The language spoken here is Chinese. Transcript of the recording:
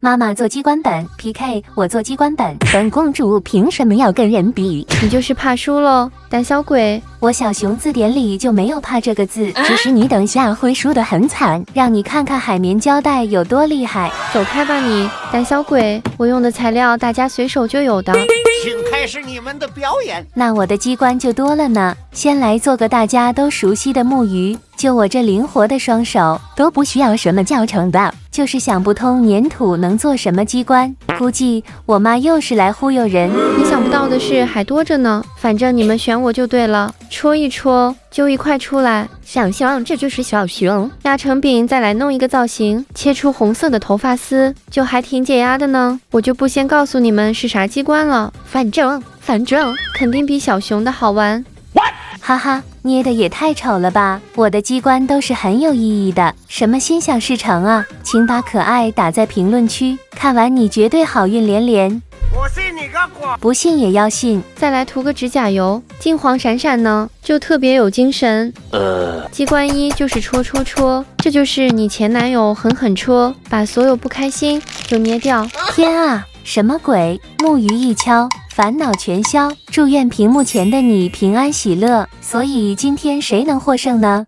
妈妈做机关本 PK， 我做机关本。本公主凭什么要跟人比？你就是怕输喽，胆小鬼！我小熊字典里就没有怕这个字，只是你等下会输得很惨，让你看看海绵胶带有多厉害。走开吧你，胆小鬼！我用的材料大家随手就有的。请开始你们的表演。那我的机关就多了呢。先来做个大家都熟悉的木鱼，就我这灵活的双手，都不需要什么教程的。就是想不通粘土能做什么机关，估计我妈又是来忽悠人。你想不到的事还多着呢，反正你们选我就对了，戳一戳就一块出来。小熊，这就是小熊。压成饼，再来弄一个造型，切出红色的头发丝，就还挺解压的呢。我就不先告诉你们是啥机关了，反正肯定比小熊的好玩。哈哈，捏的也太丑了吧！我的机关都是很有意义的，什么心想事成啊！请把可爱打在评论区，看完你绝对好运连连。我信你个鬼！不信也要信。再来涂个指甲油，金黄闪闪呢，就特别有精神。机关一就是戳戳戳，这就是你前男友狠狠戳，把所有不开心就捏掉。天啊，什么鬼？木鱼一敲，烦恼全消。祝愿屏幕前的你平安喜乐。所以今天谁能获胜呢？